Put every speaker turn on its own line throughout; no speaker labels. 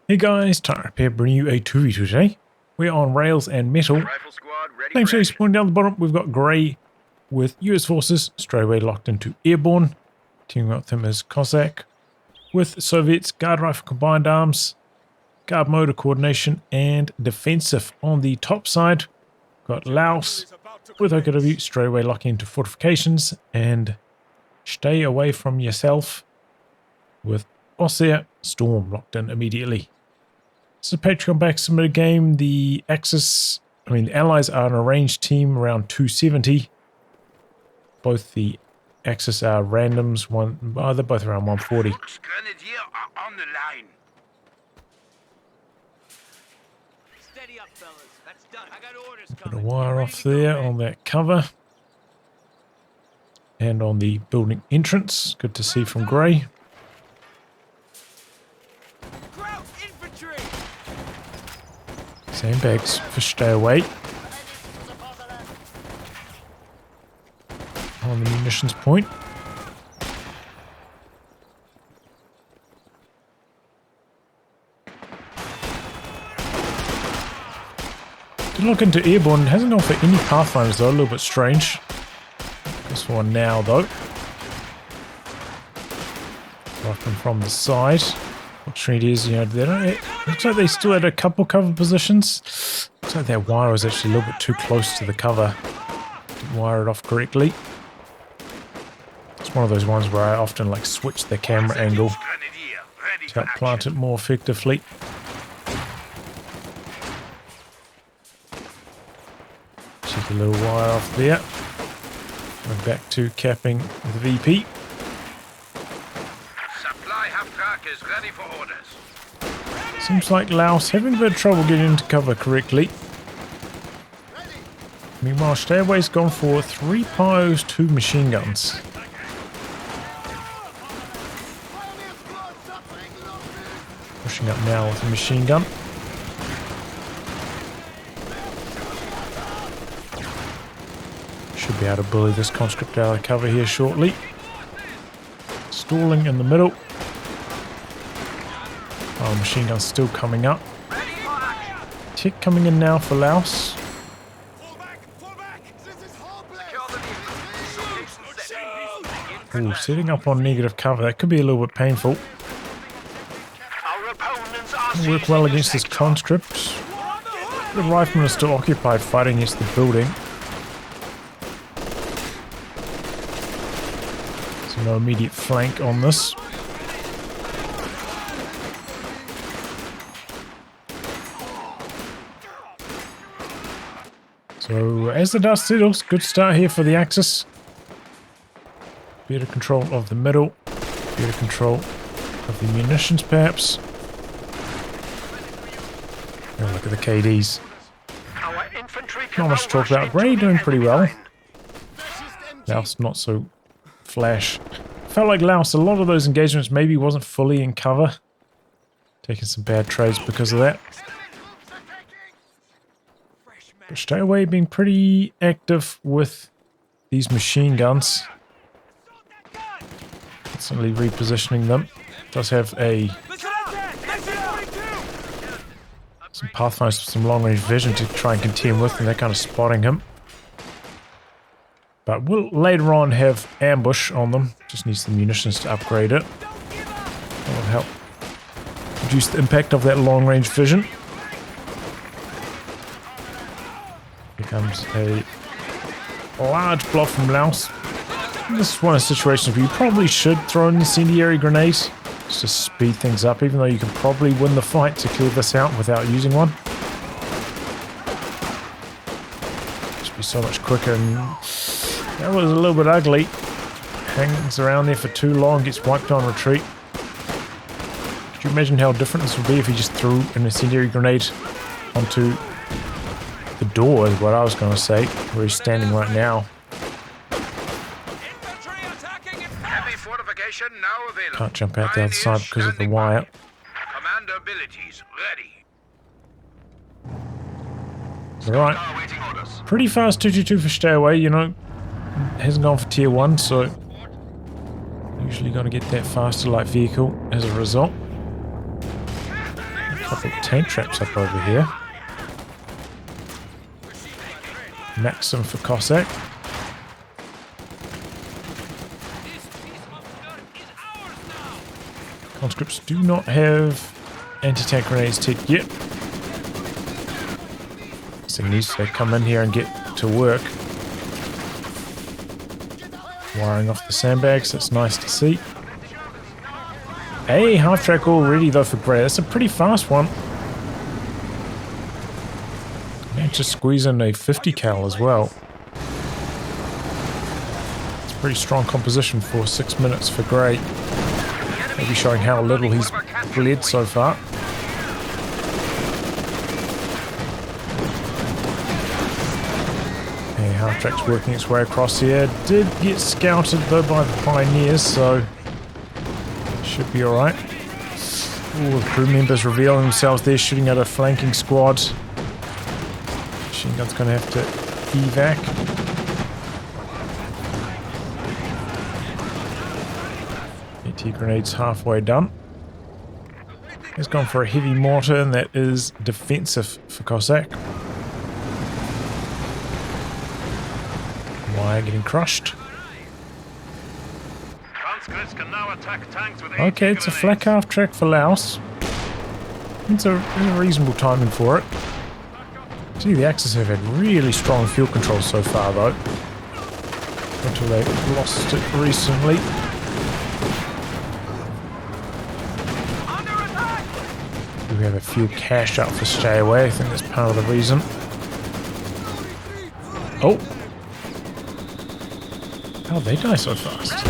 Hey guys, Tyre here bringing you a 2v2 today. We're on rails and metal. Thanks for spawning down the bottom. We've got Grey with US forces straight away locked into Airborne. Teaming up with him is Kosak. With Soviets, guard rifle combined arms, guard motor coordination, and defensive. On the top side, got Laos with OKW straight away locking into Fortifications, and Schtay away from yaself with Ostheer, Storm locked in immediately. So Patreon back submitted game. The Axis, the Allies are an arranged team around 270. Both the Axis are randoms. They're both around 140.
Grenadier are on the line.
Steady up, fellas. That's done. I got orders
Put a
coming.
wire off there on that cover. And on the building entrance. Good to see from Grey. Sandbags for Schtay away. On the munitions point. Good look into Airborne. Hasn't gone for any Pathfinders though. A little bit strange. This one now though. Rocking from the side. Opportunity is, it looks like they still had a couple cover positions. Looks like that wire was actually a little bit too close to the cover. Didn't wire it off correctly. It's one of those ones where I often switch the camera angle to help plant it more effectively. Check a little wire off there. We're back to capping the VP.
Is ready for orders.
Seems like Laos having a bit of trouble getting into cover correctly. Meanwhile, Schtay away's gone for 3 pyros, 2 machine guns. Pushing up now with a machine gun. Should be able to bully this conscript out of cover here shortly. Stalling in the middle. Oh, machine gun's still coming up. Tick coming in now for Laos. Ooh, setting up on negative cover. That could be a little bit painful. Work well against this conscript. The riflemen are still occupied fighting against the building. So no immediate flank on this. So, as the dust settles, good start here for the Axis. Better control of the middle. Better control of the munitions, perhaps. Oh, look at the KDs. Not much to talk about. Grey doing pretty well. Laos not so flash. Felt like Laos, a lot of those engagements maybe wasn't fully in cover. Taking some bad trades because of that. But Schtay away being pretty active with these machine guns. Constantly repositioning them. Does have some Pathfinders with some long range vision to try and contend with, and they're kind of spotting him. But we'll later on have ambush on them. Just needs the munitions to upgrade it. That will help reduce the impact of that long range vision. Comes a large block from Laos. This is one of the situations where you probably should throw in incendiary grenades just to speed things up, even though you can probably win the fight to clear this out without using one. Should be so much quicker, and that was a little bit ugly. Hangs around there for too long, gets wiped on retreat. Could you imagine how different this would be if he just threw an incendiary grenade onto the door, is what I was going to say, where he's standing right now. Can't jump out the other side because of the wire.
Commander abilities ready.
Alright. Pretty fast 222 for Schtay away, Hasn't gone for tier 1, so usually going to get that faster light vehicle as a result. Couple of tank traps up over here. Maxim for Kosak. Conscripts do not have anti-tank grenades ticked yet. So he needs to come in here and get to work. Wiring off the sandbags, that's nice to see. Hey, half-track already though for Grey. That's a pretty fast one. Managed to squeeze in a 50 cal as well. It's a pretty strong composition for 6 minutes for Grey. Maybe showing how little he's bled so far. Hey, half-track's working its way across here. Did get scouted though by the pioneers, so should be alright. The crew members revealing themselves there, shooting at a flanking squad. Machine gun's going to have to evac. AT grenade's halfway done. He's gone for a heavy mortar, and that is defensive for Kosak. Wire getting crushed. Okay, it's a flak half track for Laos. It's a reasonable timing for it. See, the Axis have had really strong fuel control so far, though. Until they lost it recently. We have a fuel cache up for Schtay away. I think that's part of the reason. Oh! How'd they die so fast?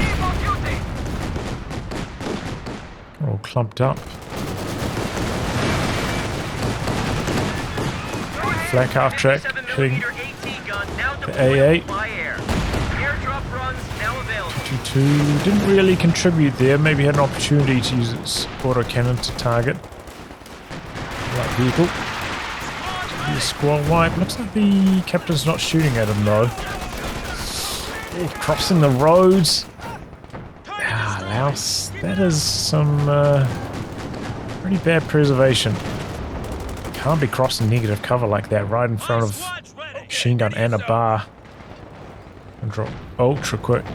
They're all clumped up. Flak half track hitting the AA. 222 didn't really contribute there. Maybe had an opportunity to use its autocannon to target light vehicle. The squad wipe. Looks like the captain's not shooting at him though. Oh, crossing the roads. Ah, Laos. That is some pretty bad preservation. Can't be crossing negative cover like that right in front of machine gun and a bar. And drop ultra quick.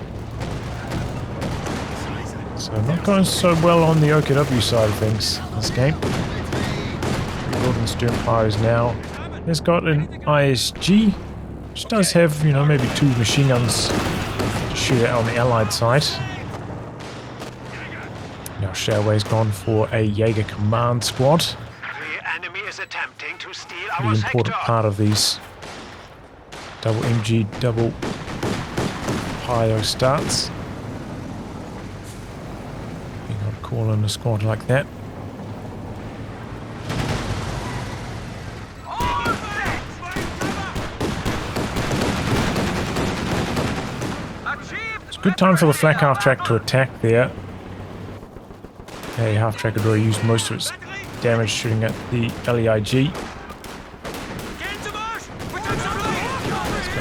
So not going so well on the OKW side of things this game. Rebuilding steering fires now. It's got an ISG, which does have, you know, maybe 2 machine guns to shoot at on the allied side. Now Shtay's gone for a Jaeger command squad. Pretty important part of these double MG, double Pio starts. You got to call in a squad like that. It's a good time for the flak half track to attack there. Okay, half track had already used most of its damage shooting at the LEIG.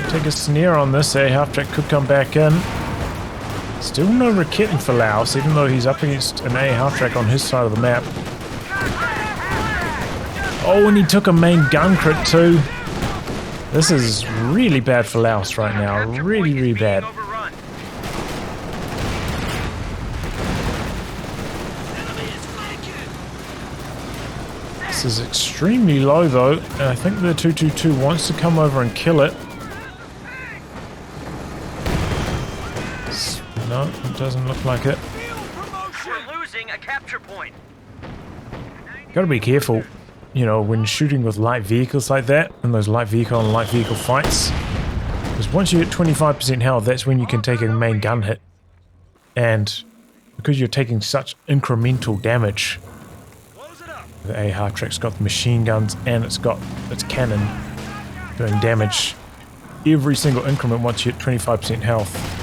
Take a snare on this. Half track could come back in. Still no raketting for Laos, even though he's up against an A half track on his side of the map. Oh, and he took a main gun crit too. This is really bad for Laos right now. Really, really bad. This is extremely low though, and I think the 222 wants to come over and kill it. No, it doesn't look like it.
We're losing a capture point.
Gotta be careful, you know, when shooting with light vehicles like that, in those light vehicle and light vehicle fights. Because once you hit 25% health, that's when you can take a main gun hit. And because you're taking such incremental damage, the A half track's got the machine guns and it's got its cannon doing damage every single increment once you hit 25% health.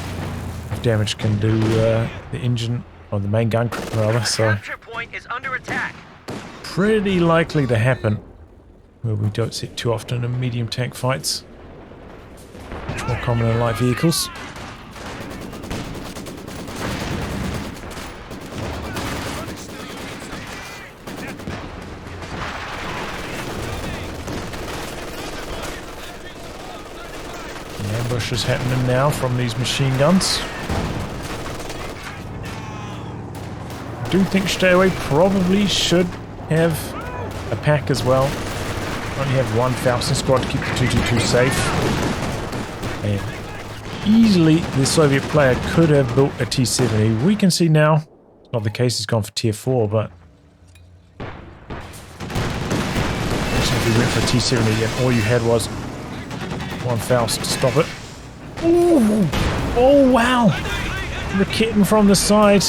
Damage can do the engine, or the main gun rather, so
Point is under attack.
Pretty likely to happen, where we don't see it too often in medium tank fights. Much more common in light vehicles. Ambushes happening now from these machine guns. I do think Schtay probably should have a pack as well. Only have one Faustin squad to keep the 222 safe. And easily the Soviet player could have built a T-70. We can see now, it's not the case, he's gone for tier 4, but if you went for a T-70 and all you had was one Faust to stop it. Ooh. Oh wow! Raketting from the side.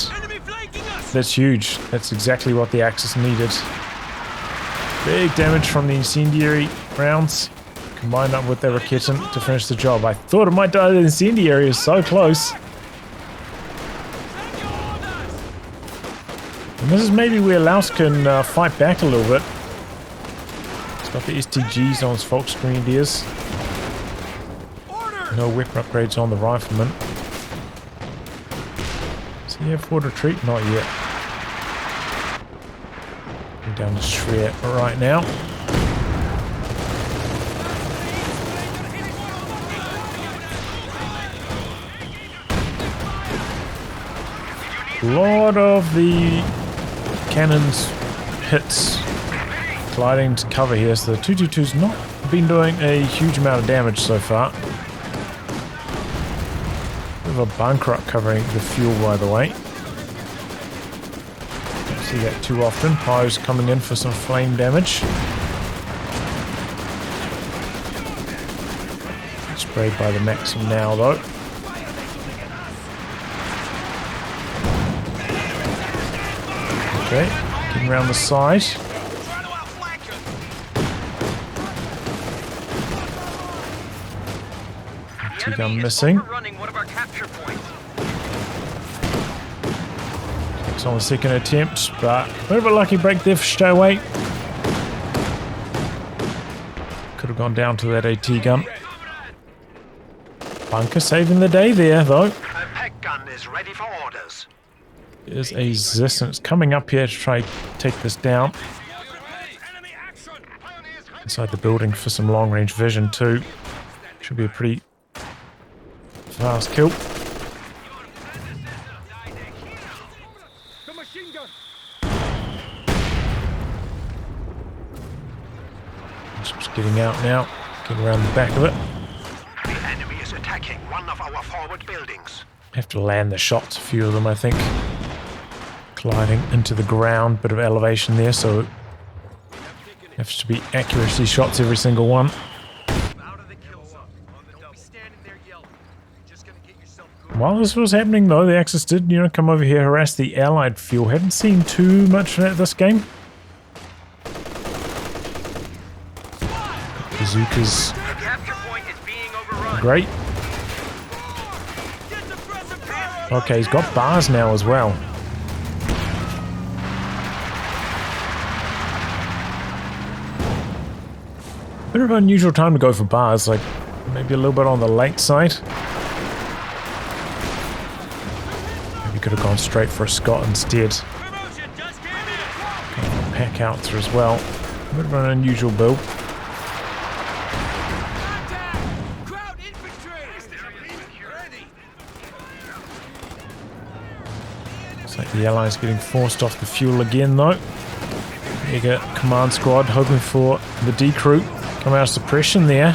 That's huge. That's exactly what the Axis needed. Big damage from the incendiary rounds, combined up with the Raketen to finish the job. I thought it might die. The incendiary is so close. And this is maybe where Laos can fight back a little bit. He's got the STGs on his Volksgrenadiers. No weapon upgrades on the rifleman. Does he have forward retreat? Not yet. Going down to Shred right now. A lot of the cannons hits gliding to cover here, so the 222's not been doing a huge amount of damage so far. Bit of a bunker up covering the fuel, by the way. Don't see that too often. Pyro's coming in for some flame damage. Sprayed by the Maxim now, though. Okay, getting around the side. T-gun missing. It's on the second attempt, but a bit of a lucky break there for Schtay. Could have gone down to that AT gun. Bunker saving the day there, though.
A pack gun is ready for orders.
There's a resistance coming up here to try take this down. Inside the building for some long-range vision too. Should be a pretty fast kill. Just getting out now, getting around the back of it.
The enemy is attacking one of our forward buildings.
Have to land the shots, a few of them I think. Gliding into the ground, bit of elevation there, so it has to be accuracy shots every single one. While this was happening though, the Axis did, come over here, harass the Allied fuel. Haven't seen too much of that this game. Bazookas. Great. Okay, he's got bars now as well. Bit of an unusual time to go for bars, like maybe a little bit on the late side. Maybe could have gone straight for a Scott instead. Pack out through as well. A bit of an unusual build. Looks like the Allies getting forced off the fuel again though. You get command squad hoping for the D-crew. Come out of suppression there.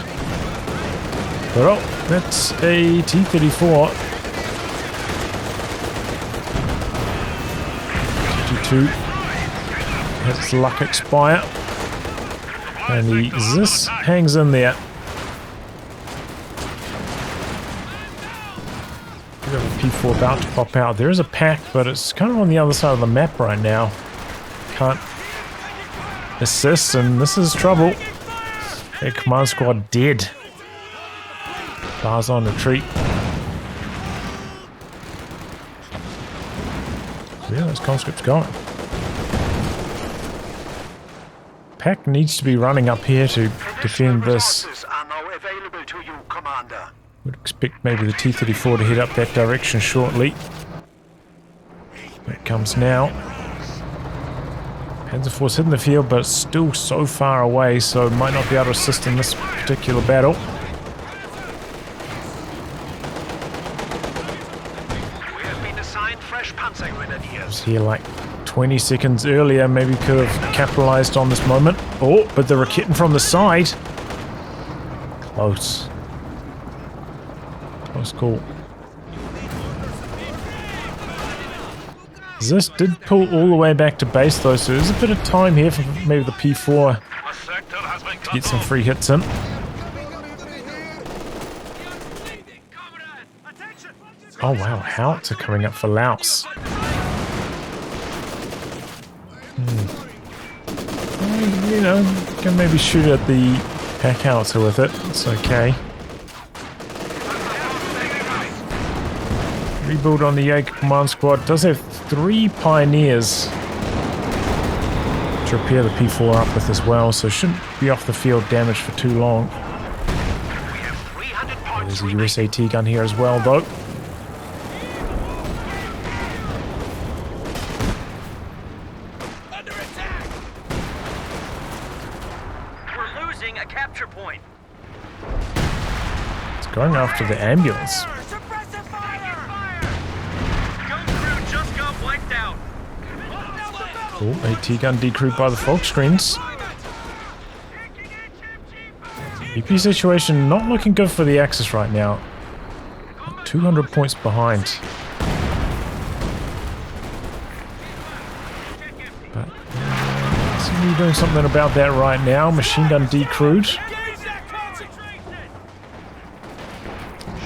But oh, that's a T-34. T-2 has its luck expire. And the Zis hangs in there. We have a P4 about to pop out. There is a pack, but it's kind of on the other side of the map right now. Can't assist, and this is trouble. Their command squad dead. Bars on retreat. Yeah, those conscripts going. Pack needs to be running up here to defend this.
Are now available to you, Commander.
Would expect maybe the T-34 to head up that direction shortly. There it comes now. Panzerforce hitting the field, but it's still so far away, so might not be able to assist in this particular battle. was here like 20 seconds earlier. Maybe could have capitalized on this moment. Oh, but the raketting from the side. Close. Close call. This did pull all the way back to base though, so there's a bit of time here for maybe the P4 to get some free hits in. Oh wow, howitzer coming up for Laos. You know, can maybe shoot at the pack howitzer with it. It's okay. Rebuild on the Jaeger command squad. Does have 3 pioneers to repair the P4 up with as well, so shouldn't be off the field damaged for too long. There's a USAT gun here as well though. Going after the ambulance. Oh, AT gun decrewed by the fog screens. EP situation not looking good for the Axis right now. 200 points behind. But seem to be doing something about that right now. Machine gun decrewed.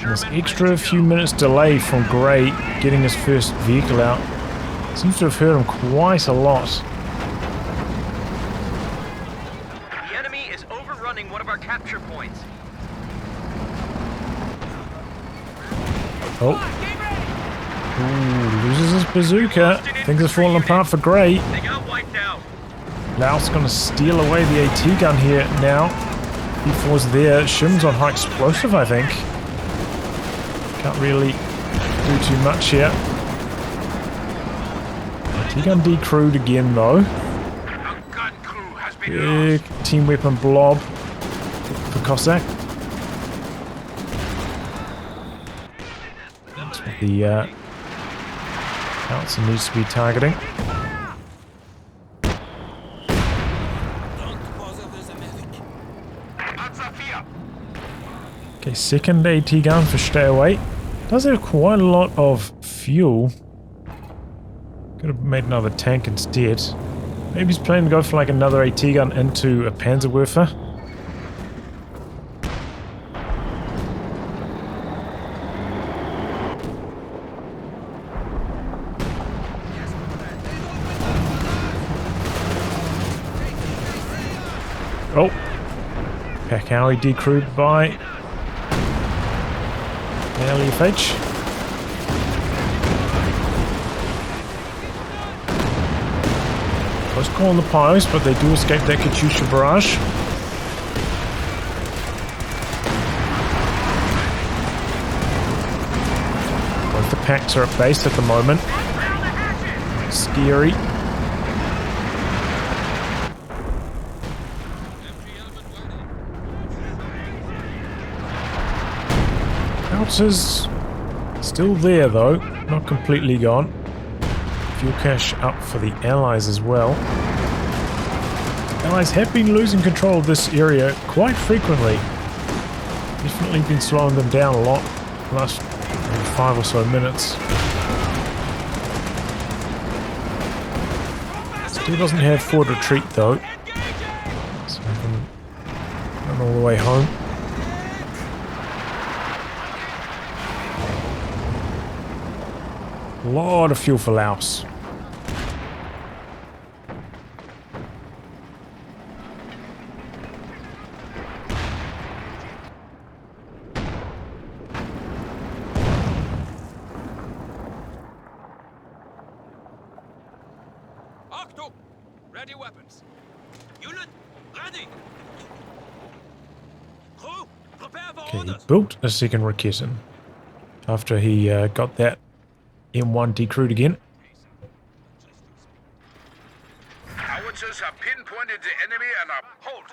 This extra few minutes delay from Gray getting his first vehicle out seems to have hurt him quite a lot.
The enemy is overrunning one of our capture points.
Oh. Ooh, loses his bazooka. Things are falling apart for Gray.
They got wiped out.
Laos gonna steal away the AT gun here now. P4's there. Shim's on high explosive, I think. Can't really do too much here. T-gun decrewed again though. Big team weapon blob for Kosak. That's what the howitzer needs to be targeting. Okay, second AT gun for Schtay away. Does have quite a lot of fuel. Could have made another tank instead. Maybe he's planning to go for like another AT gun into a Panzerwerfer. Oh! Packowie decrewed by LFH. Close call on the piles, but they do escape that Katyusha barrage. Both the packs are at base at the moment. Scary. Howitzer's still there though, not completely gone. Fuel cache up for the Allies as well. Allies have been losing control of this area quite frequently. Definitely been slowing them down a lot the last 5 or so minutes. Still doesn't have forward retreat though, so I can run all the way home. A lot of fuel for Laos.
Octo, ready weapons. Unit, ready. Crew, prepare for
Okay, he
orders.
built a second Raketen after he got that M1 decrewed again.
Howitzers have pinpointed the enemy and are...
Hold.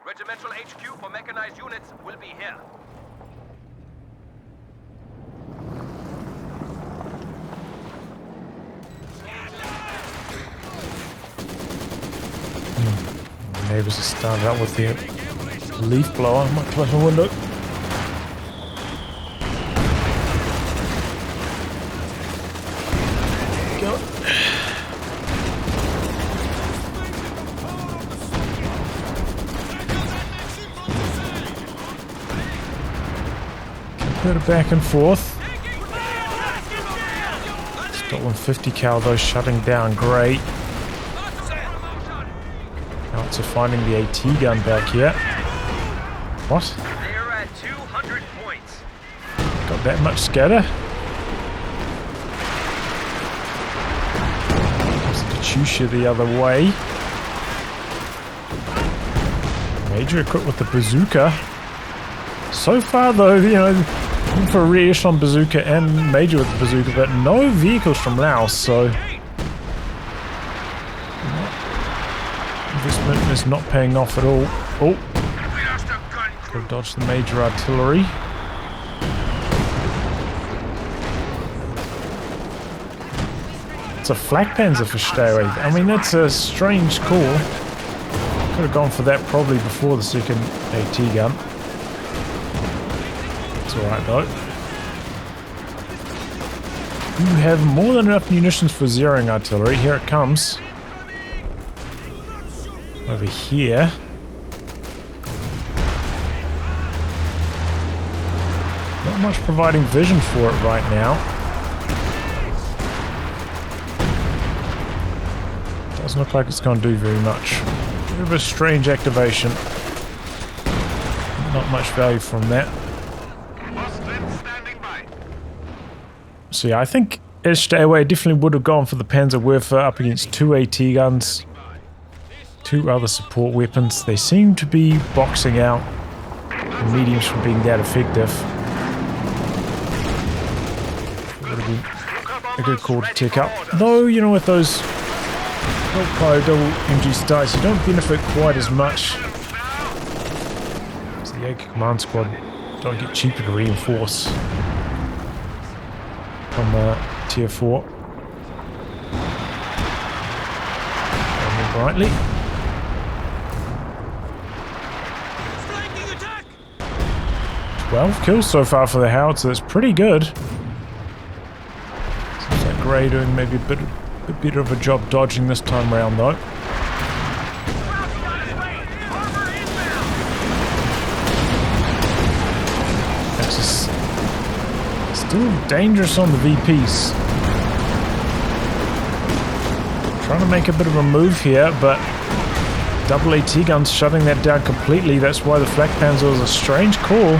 Regimental HQ for mechanized units will be here.
Neighbors have started out with their leaf blower. I might close my window. Go. Bit of back and forth. Stolen 50 cal though, shutting down Grey. Now it's finding the AT gun back here. What?
They're at 200 points.
Got that much scatter? There's Katyusha the other way. Major equipped with the bazooka. So far though, you know, for a re-echelon bazooka and Major with the bazooka, but no vehicles from Laos, so investment is not paying off at all. Oh, could dodge the Major artillery. It's a flak panzer for Schtay. I mean, that's a strange call. Could have gone for that probably before the second AT gun. It's alright though. You have more than enough munitions for zeroing artillery. Here it comes. Over here. Not much providing vision for it right now. Doesn't look like it's going to do very much. Bit of a strange activation. Not much value from that. So yeah, I think as Schtay away, definitely would have gone for the Panzerwerfer up against 2 AT guns, 2 other support weapons. They seem to be boxing out the mediums from being that effective. Would have been a good call to tick up. Though, you know, with those double MG Styles, you don't benefit quite as much. So the Jaeger Command Squad don't get cheaper to reinforce from tier 4. More brightly. 12 kills so far for the howitzer. That's pretty good. Seems like Grey doing maybe a bit better of a job dodging this time round though. Axis still dangerous on the VPs. Trying to make a bit of a move here, but double AT guns shutting that down completely. That's why the flak panzer was a strange call.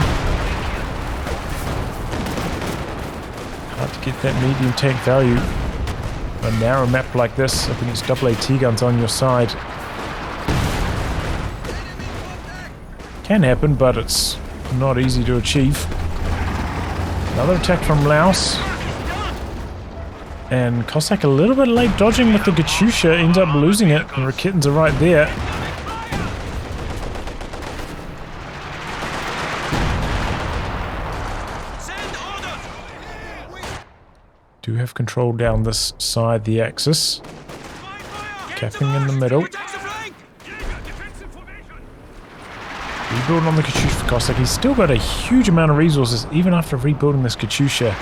Hard to get that medium tank value. A narrow map like this up against double AT guns on your side. Can happen, but it's not easy to achieve. Another attack from Laos. And Kosak a little bit late dodging with the Katyusha, ends up losing it, and Raketins are right there. Do have control down this side, the Axis. Capping in the middle. Rebuild on the Katyusha for Kosak. He's still got a huge amount of resources, even after rebuilding this Katyusha.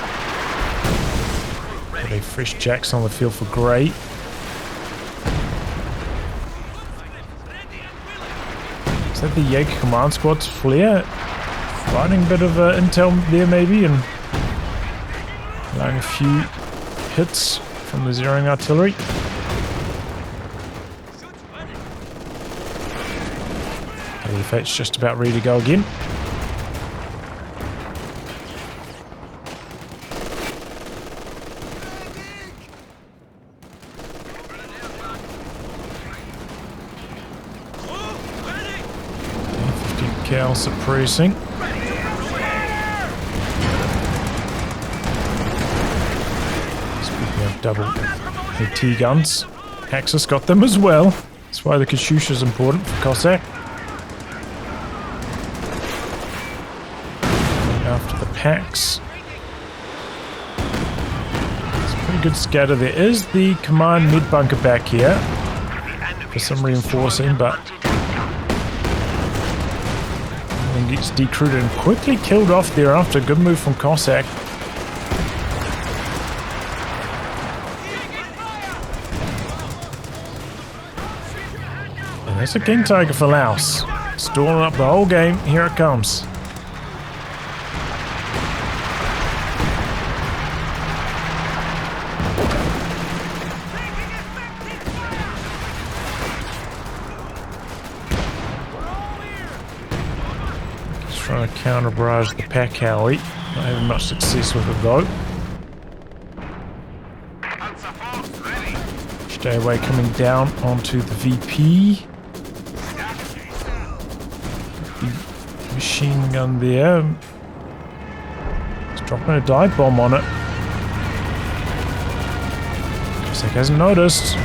Got a fresh Jacks on the field for Grey. Is that the Jaeger Command Squad's flare? Finding a bit of intel there maybe, and allowing a few hits from the zeroing artillery. The fate's just about ready to go again. Cal suppressing. Speaking of double AT guns, Axis got them as well. That's why the Katyusha is important for Kosak. After the packs. It's a pretty good scatter. There is the command mid bunker back here for some reinforcing, but and gets decrewed and quickly killed off thereafter. Good move from Kosak. And there's a King Tiger for Laos. Stalling up the whole game. Here it comes. Trying to counter barrage the pack Howie. Not having much success with it though. Schtay away coming down onto the VP. The machine gun there. He's dropping a dive bomb on it. Kosak hasn't noticed.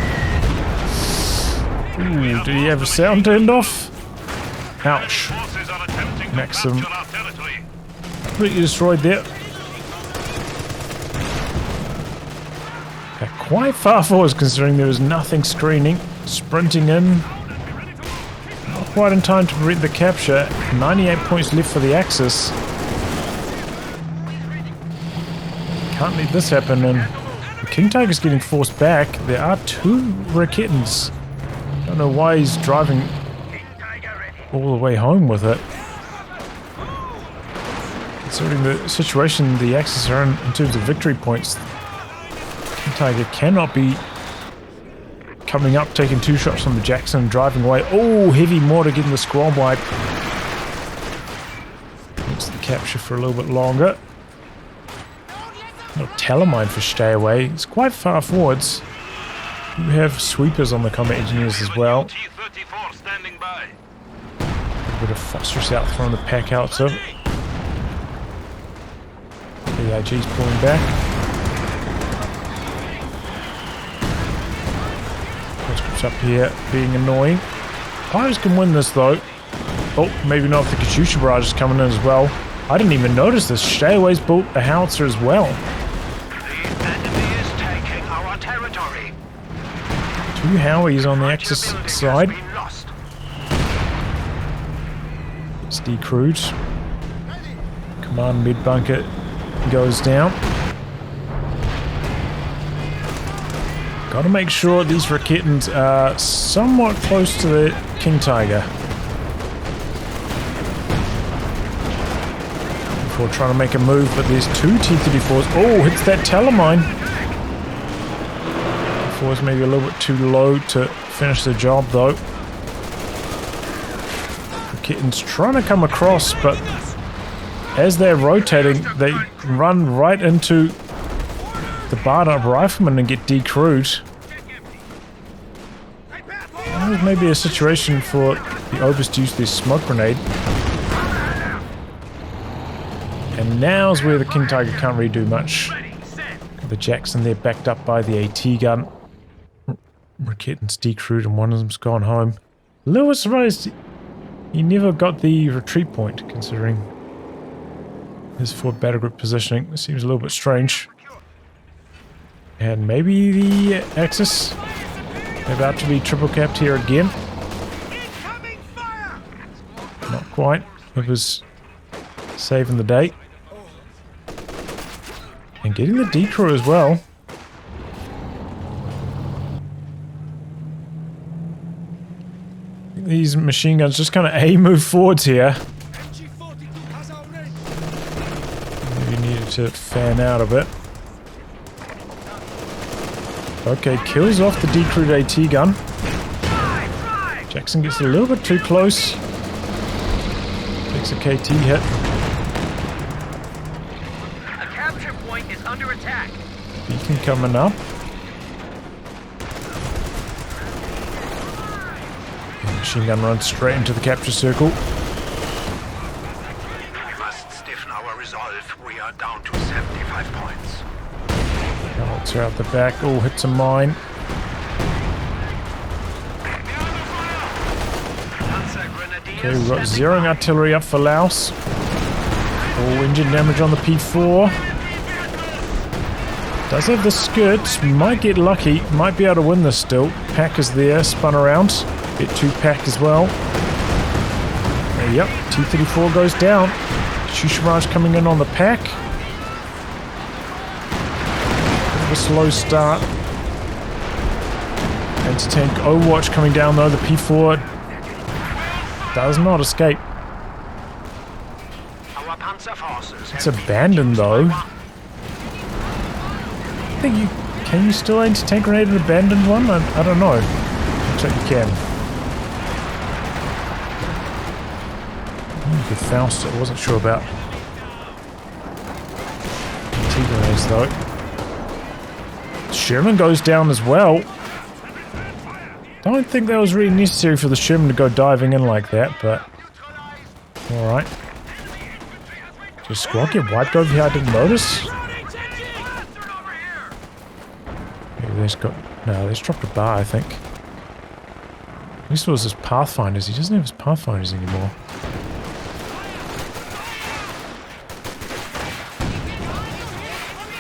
Ooh, did he have a sound turned off? Ouch. Maxim completely destroyed there. They're quite far forwards considering there was nothing screening. Sprinting in. Not quite in time to prevent the capture. 98 points left for the Axis. Can't let this happen, and the King Tiger's getting forced back. There are 2 Raketans. Don't know why he's driving all the way home with it. Considering the situation the Axis are in terms of victory points, King Tiger cannot be coming up, taking 2 shots from the Jackson and driving away. Oh, heavy mortar getting the squad wipe. Makes the capture for a little bit longer. No telemine for Schtay away. It's quite far forwards. You have sweepers on the combat engineers as well. A bit of phosphorus out throwing the pack out, so the AIG's pulling back. What's up here being annoying. Pirates can win this though. Oh, maybe not if the Katyusha barrage is coming in as well. I didn't even notice this. Shtay away's built a howitzer as well.
The enemy is taking our territory.
2 Howies on the Axis side. It's decrewed. Command mid bunker goes down. Gotta make sure these Raketans are somewhat close to the King Tiger before trying to make a move, but there's 2 T-34s. Oh, hits that telemine. Before it's maybe a little bit too low to finish the job though. Raketans trying to come across, but as they're rotating, they run right into the barred up rifleman and get decrewed. Well, maybe a situation for the Obus to use this smoke grenade. And now's where the King Tiger can't really do much. The Jackson there backed up by the AT gun. Raketans decrewed and one of them's gone home. A little surprised he never got the retreat point, considering his forward battle group positioning. It seems a little bit strange. And maybe the Axis about to be triple capped here again. Not quite. It was saving the day. And getting the decrew as well. These machine guns just kind of move forwards here. Maybe needed to fan out a bit. Okay, kills off the decrewed AT gun. Jackson gets a little bit too close. Takes a KT hit.
A capture point is under attack.
Beacon coming up. Machine gun runs straight into the capture circle.
We must stiffen our resolve. We are down to 75 points.
Howitzer out the back. Oh, hits a mine. Okay, we've got zeroing artillery up for Laos. All engine damage on the P4. Does have the skirts. Might get lucky. Might be able to win this still. Pack is there. Spun around. Bit 2 pack as well. Yep, T-34 goes down. Shusharaj coming in on the pack. Bit of a slow start. Anti-tank Overwatch coming down though. The P4 does not escape.
Our Panzer forces
It's abandoned though. I think you... Can you still anti-tank grenade an abandoned one? I don't know. Looks like you can. You could Faust it, I wasn't sure about. T-grenades though. Sherman goes down as well. Don't think that was really necessary for the Sherman to go diving in like that, but... Alright. Did squad get wiped over here? I didn't notice. Maybe they've got... No, they've dropped a bar, I think. At least it was his Pathfinders. He doesn't have his Pathfinders anymore.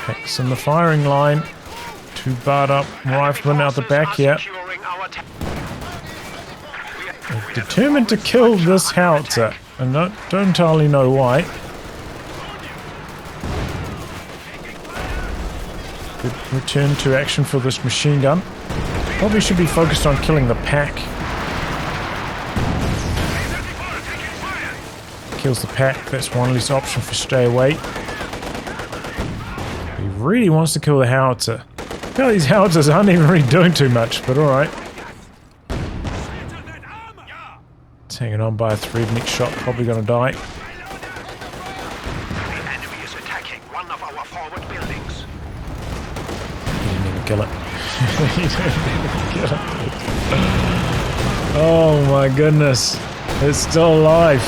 Hex in the firing line. Two barred up riflemen out the back here. They're determined to kill this howitzer. And don't entirely know why. Good return to action for this machine gun. Probably should be focused on killing the pack. Kills the pack, that's one less option for Schtay away. He really wants to kill the howitzer. Well, these howitzers aren't even really doing too much, but alright. It's hanging on by a thread, next shot probably gonna die.
The enemy is attacking one of our forward buildings.
He didn't even kill it. He didn't even kill it. Oh my goodness. It's still alive.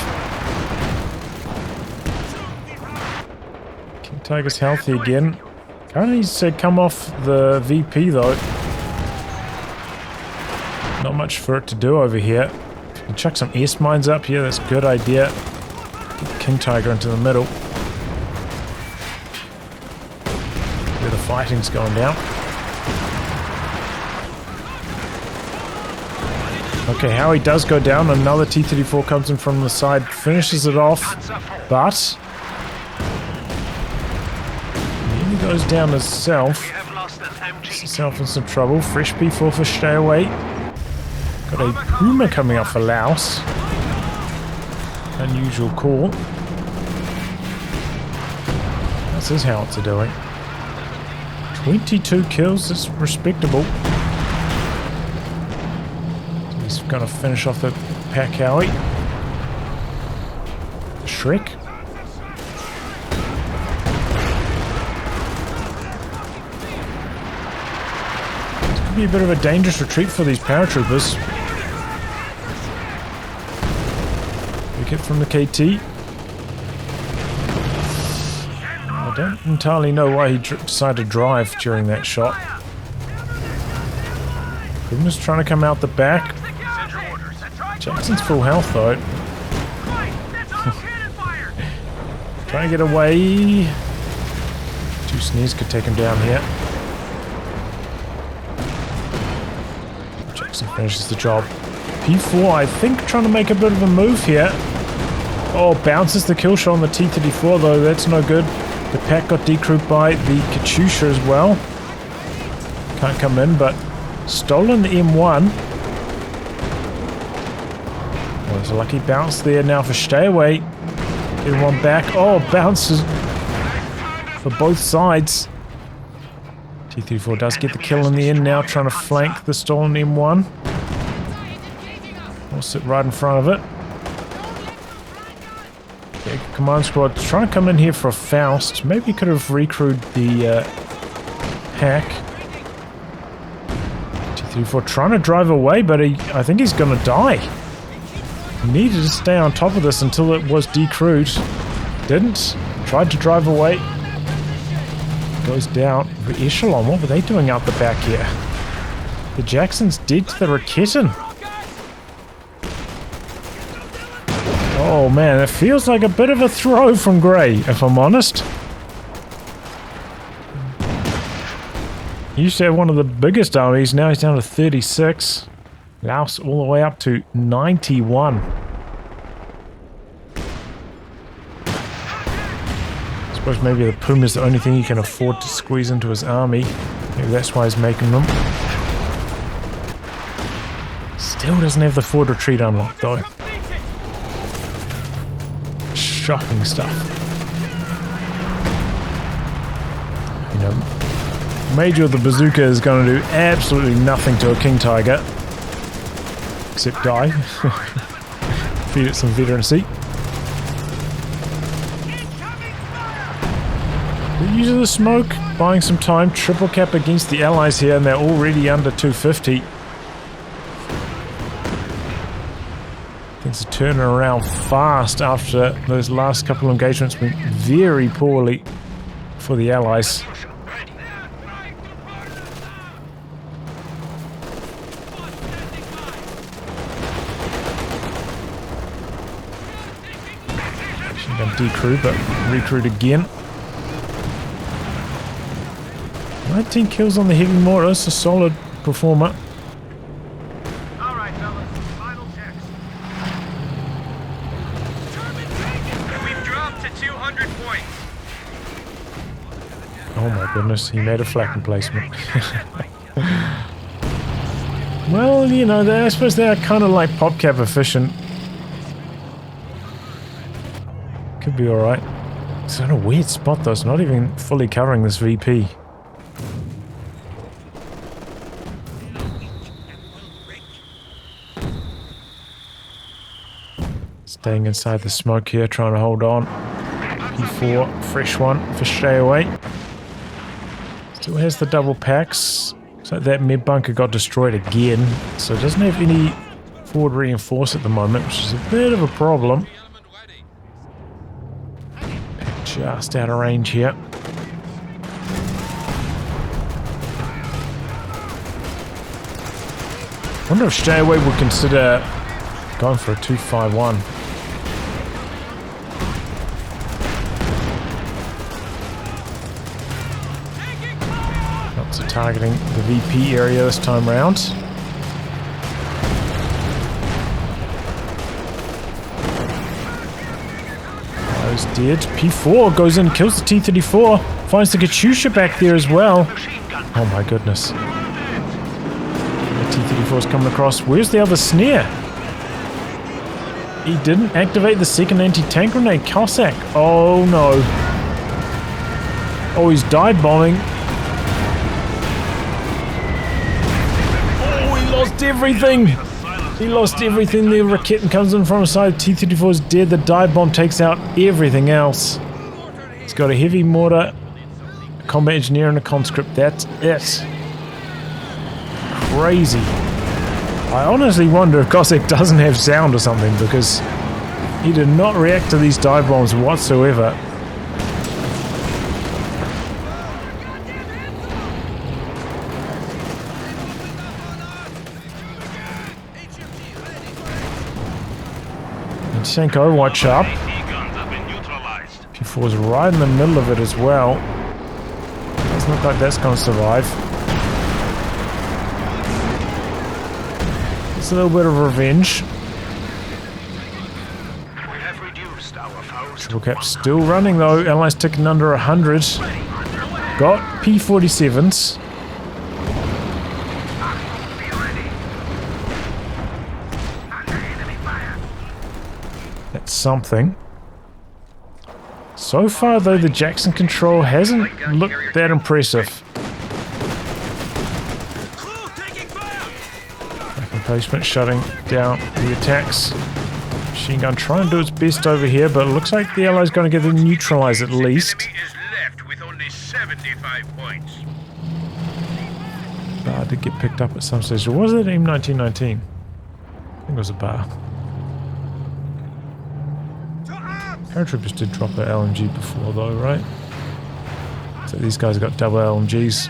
King Tiger's healthy again. Kind of needs to come off the VP though. Not much for it to do over here. Can chuck some ace mines up here, that's a good idea. Get King Tiger into the middle. Where the fighting's going down. Okay, Howie does go down. Another T-34 comes in from the side, finishes it off, but he goes down himself.
We have lost an MG.
Himself in some trouble. Fresh P4 for Shtay away. Got a Puma coming up for Laos. Unusual call. That's his howitzer doing. 22 kills, that's respectable. He's gonna finish off the pack Howie. Shrek. This could be a bit of a dangerous retreat for these paratroopers. Big hit from the KT. I don't entirely know why he decided to drive during that shot. Goodness, trying to come out the back. Jackson's full health though. Trying to get away. Two sneers could take him down here. Jackson finishes the job. P4, I think, trying to make a bit of a move here. Oh, bounces the kill shot on the T-34 though. That's no good. The pack got decrewed by the Katyusha as well. Can't come in, but stolen the M1. Oh, there's a lucky bounce there now for Shtay away. Getting one back. Oh, bounces for both sides. T-34 does get the kill in the end now, trying to flank the stolen M1. We'll sit right in front of it. Okay, command squad trying to come in here for a Faust. Maybe could have recrewed the pack. T-34 trying to drive away, but I think he's going to die. He needed to stay on top of this until it was decrewed. Didn't. Tried to drive away. Goes down. The Echelon, what were they doing out the back here? The Jackson's dead to the Raketin. Oh man, it feels like a bit of a throw from Grey, if I'm honest. He used to have one of the biggest armies, now he's down to 36. Laos all the way up to 91. suppose maybe the Puma's the only thing he can afford to squeeze into his army. Maybe that's why he's making them. Still doesn't have the forward retreat unlocked though. Shocking stuff. You know, Major of the Bazooka is going to do absolutely nothing to a King Tiger. Except die. Feed it some veterancy. The use of the smoke, buying some time, triple cap against the allies here, and they're already under 250. Things are turning around fast after those last couple of engagements went very poorly for the allies. Machine gun decrew, but recruit again. 19 kills on the heavy mortar, it's a solid performer.
Alright, fellas. Final checks. We've dropped to 200 points.
Oh my goodness, he made a flak emplacement. Well, you know, I suppose they are kind of like PopCap efficient. Could be alright. It's in a weird spot though, it's not even fully covering this VP. Staying inside the smoke here, trying to hold on. P4, fresh one for Shtay away. Still has the double packs. So that mid bunker got destroyed again. So it doesn't have any forward reinforce at the moment, which is a bit of a problem. Just out of range here. Wonder if Shtay away would consider going for a 2-5-1. Lots of targeting the VP area this time round. Those dead. P4 goes in, kills the T-34, finds the Katyusha back there as well. Oh my goodness. The T-34 is coming across. Where's the other snare? He didn't activate the second anti-tank grenade. Kosak. Oh no. Oh, he's dive bombing. Oh, he lost everything. He lost everything. The Raketen comes in from the side. T-34 is dead. The dive bomb takes out everything else. He's got a heavy mortar, a combat engineer, and a conscript. That's it. Crazy. I honestly wonder if Kosak doesn't have sound or something, because he did not react to these dive bombs whatsoever. And tank Overwatch up. P4's right in the middle of it as well. Doesn't look like that's going to survive. It's a little bit of revenge.
We have reduced our foes.
Triple cap still running though. Allies ticking under 100. Got P47s. That's something. So far though, the Jackson control hasn't looked that impressive. Placement shutting down the attacks. Machine gun trying to do its best over here, but it looks like the Allies going to get them neutralized at least.
Enemy is left with only 75 points.
Bar did get picked up at some stage. Or was it M1919? I think it was a bar. Paratroopers did drop an LMG before though, right? So these guys got double LMGs.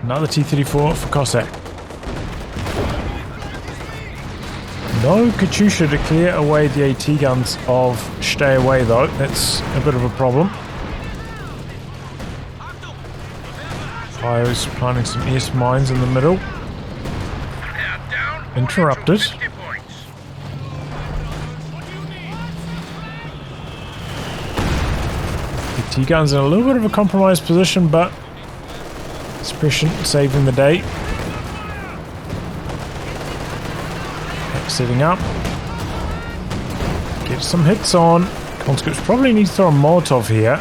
Another T-34 for Kosak. No Katyusha to clear away the AT guns of Shtay away though. That's a bit of a problem. Ohio's planting some S mines in the middle. Interrupted. T-Gun's in a little bit of a compromised position, but suppression saving the day. Setting up. Get some hits on. Conscripts probably need to throw a Molotov here.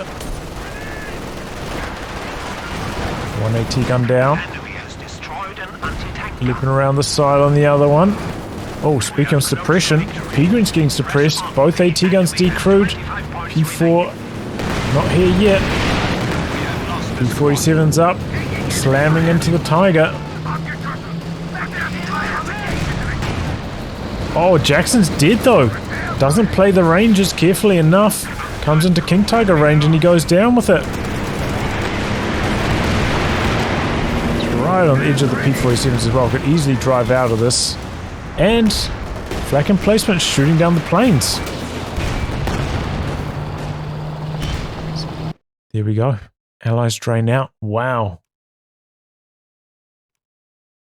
One AT gun down. Looping around the side on the other one. Oh, speaking of suppression, Peregrine's getting suppressed. Both AT guns decrewed. P4 not here yet. P47's up. Slamming into the Tiger. Oh, Jackson's dead though. Doesn't play the ranges carefully enough. Comes into King Tiger range and he goes down with it. It's right on the edge of the P47s as well. Could easily drive out of this. And flak emplacement shooting down the planes. There we go. Allies drain out. Wow.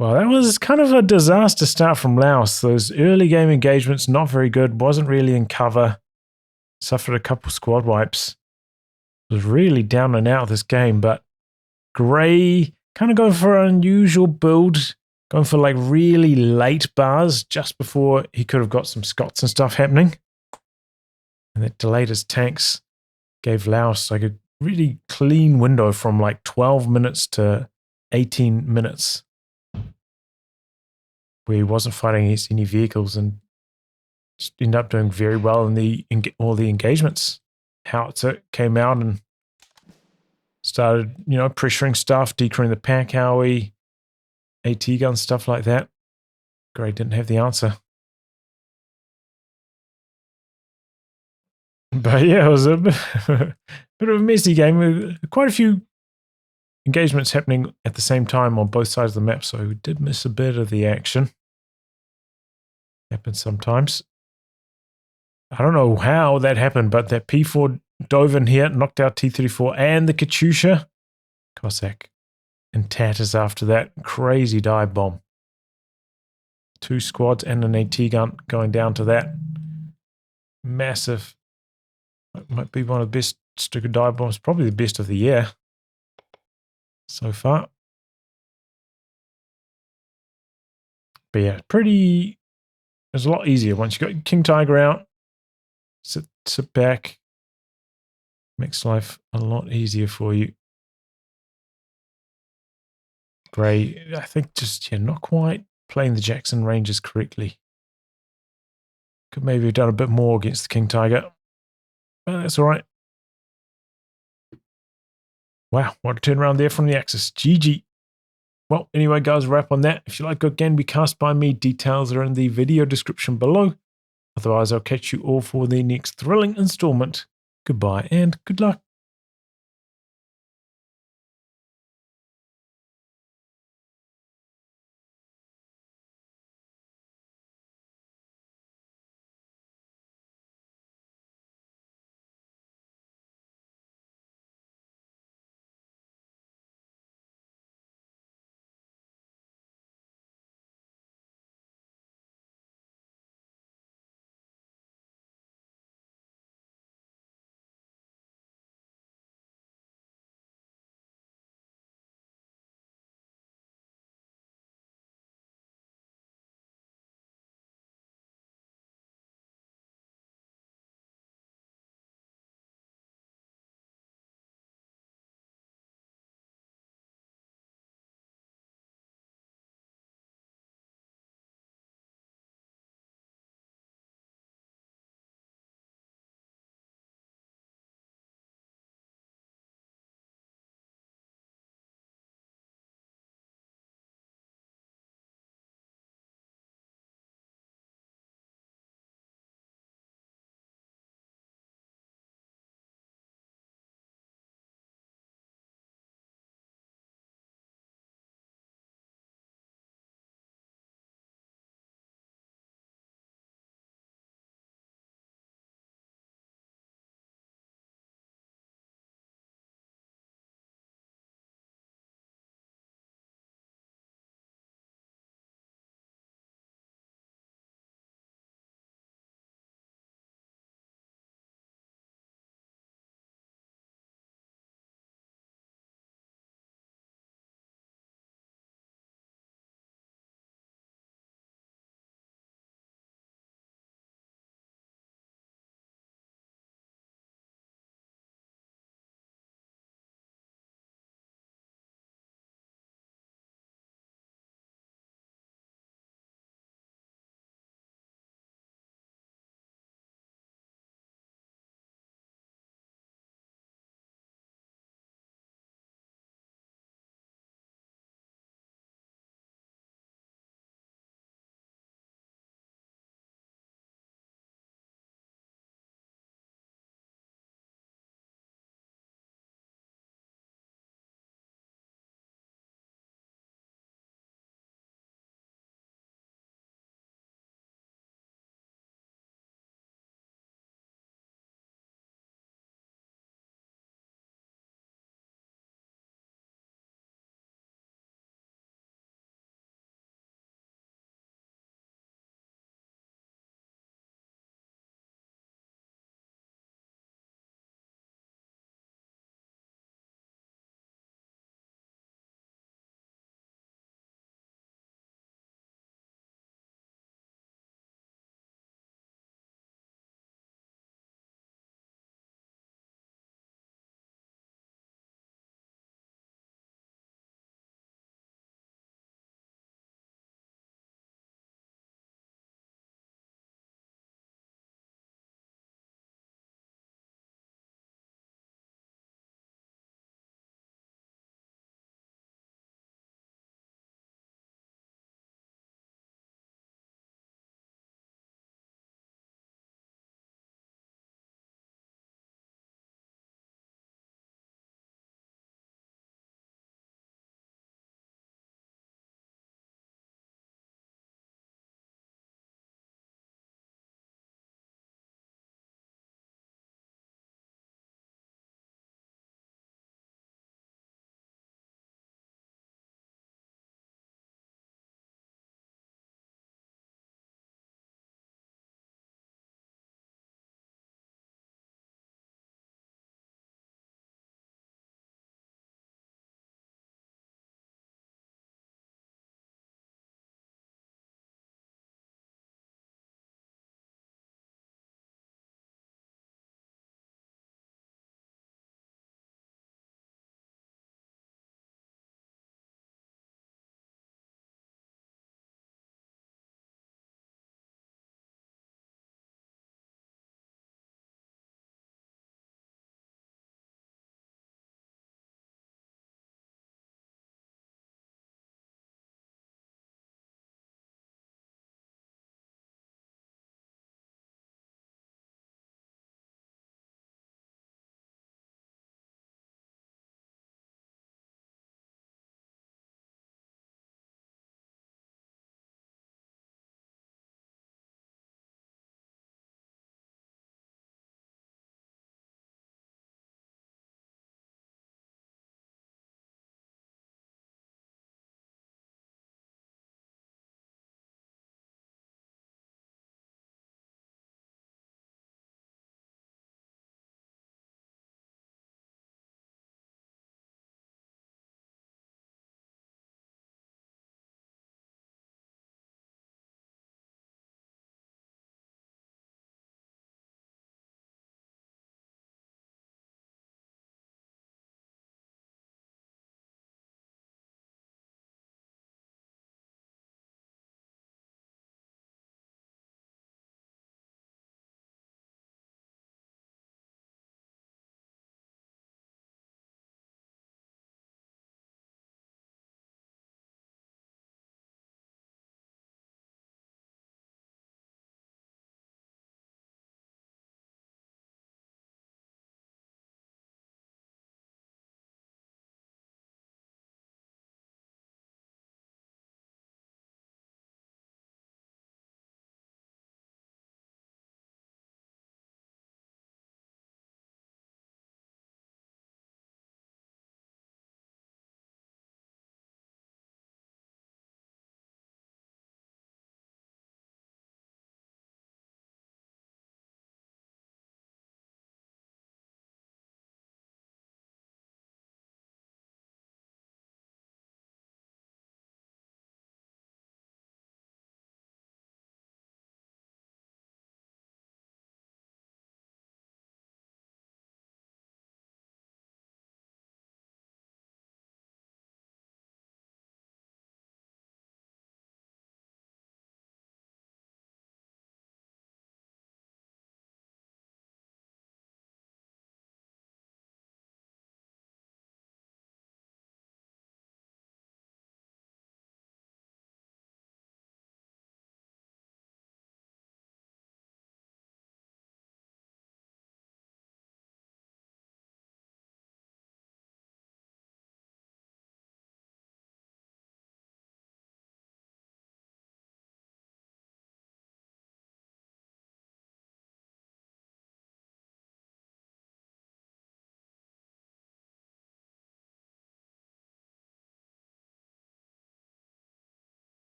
Well, that was kind of a disaster start from Laos. Those early game engagements, not very good. Wasn't really in cover. Suffered a couple squad wipes. Was really down and out this game, but Grey kind of going for an unusual build. Going for like really late bars just before he could have got some Scots and stuff happening. And that delayed his tanks. Gave Laos like a really clean window from like 12 minutes to 18 minutes. Where he wasn't fighting against any vehicles and just ended up doing very well in all the engagements. Howitzer came out and started, pressuring stuff, decrewing the pack Howie, AT gun, stuff like that. Grey didn't have the answer. But yeah, it was a bit of a messy game with quite a few engagements happening at the same time on both sides of the map, so we did miss a bit of the action. Happens sometimes. I don't know how that happened, but that P4 dove in here, knocked out T-34 and the Katyusha. Kosak in tatters after that crazy dive bomb. 2 squads and an AT gun going down to that. Massive. Might be one of the best Stuka dive bombs, probably the best of the year so far. But yeah, it's a lot easier once you got King Tiger out. Sit back. Makes life a lot easier for you. Grey, I think just, not quite playing the Jackson ranges correctly. Could maybe have done a bit more against the King Tiger. But that's all right. Wow, what a turnaround there from the Axis. GG. Well, anyway, guys, wrap on that. If you like Good Game Be Cast by me, details are in the video description below. Otherwise, I'll catch you all for the next thrilling installment. Goodbye and good luck.